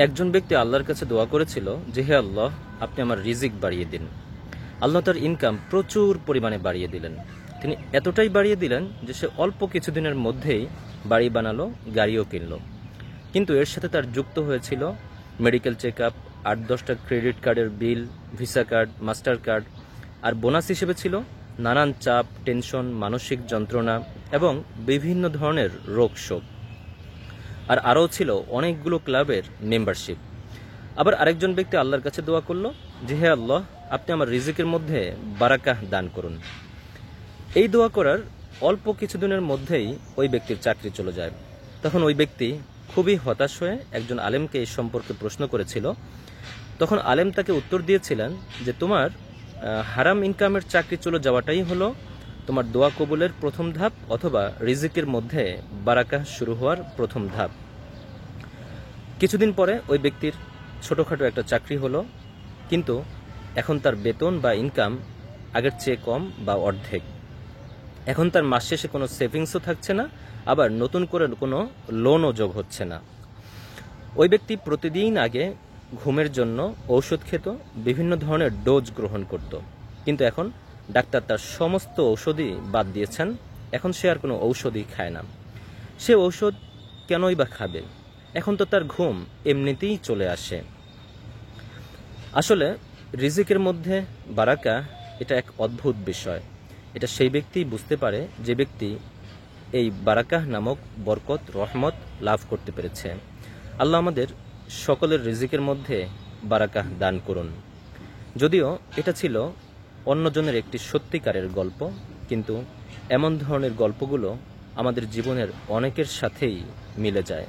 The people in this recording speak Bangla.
একজন ব্যক্তি আল্লাহর কাছে দোয়া করেছিল যে, হে আল্লাহ, আপনি আমার রিজিক বাড়িয়ে দিন। আল্লাহ তার ইনকাম প্রচুর পরিমাণে বাড়িয়ে দিলেন। তিনি এতটাই বাড়িয়ে দিলেন যে সে অল্প কিছুদিনের মধ্যেই বাড়ি বানালো, গাড়িও কিনল। কিন্তু এর সাথে তার যুক্ত হয়েছিল মেডিকেল চেক আপ, 8-10টা ক্রেডিট কার্ডের বিল, ভিসা কার্ড, মাস্টার কার্ড, আর বোনাস হিসেবে ছিল নানান চাপ, টেনশন, মানসিক যন্ত্রণা এবং বিভিন্ন ধরনের রোগ শোক। আর আরও ছিল অনেকগুলো ক্লাবের মেম্বারশিপ। আবার আরেকজন ব্যক্তি আল্লাহর কাছে দোয়া করলো যে, হে আল্লাহ, আপনি আমার রিজিকের মধ্যে বারাকাহ দান করুন। এই দোয়া করার অল্প কিছুদিনের মধ্যেই ওই ব্যক্তির চাকরি চলে যায়। তখন ওই ব্যক্তি খুবই হতাশ হয়ে একজন আলেমকে এই সম্পর্কে প্রশ্ন করেছিল। তখন আলেম তাকে উত্তর দিয়েছিলেন যে, তোমার হারাম ইনকামের চাকরি চলে যাওয়াটাই হলো তোমার দোয়া কবুলের প্রথম ধাপ, অথবা রিজিকের মধ্যে বারাকাহ শুরু হওয়ার প্রথম ধাপ। কিছুদিন পরে ওই ব্যক্তির ছোটোখাটো একটা চাকরি হলো, কিন্তু এখন তার বেতন বা ইনকাম আগের চেয়ে কম বা অর্ধেক। এখন তার মাস শেষে কোনো সেভিংসও থাকছে না, আবার নতুন করে কোনো লোনও যোগ হচ্ছে না। ওই ব্যক্তি প্রতিদিন আগে ঘুমের জন্য ঔষধ খেত, বিভিন্ন ধরনের ডোজ গ্রহণ করত, কিন্তু এখন ডাক্তার তার সমস্ত ঔষধই বাদ দিয়েছেন। এখন সে আর কোনো ঔষধই খায় না। সে ঔষধ কেনই বা খাবে? এখন তো তার ঘুম এমনিতেই চলে আসে। আসলে রিজিকের মধ্যে বারাকা এটা এক অদ্ভুত বিষয়। এটা সেই ব্যক্তিই বুঝতে পারে যে ব্যক্তি এই বারাকাহ নামক বরকত, রহমত লাভ করতে পেরেছে। আল্লাহ আমাদের সকলের রিজিকের মধ্যে বারাকাহ দান করুন। যদিও এটা ছিল অন্যজনের একটি সত্যিকারের গল্প, কিন্তু এমন ধরনের গল্পগুলো আমাদের জীবনের অনেকের সাথেই মিলে যায়।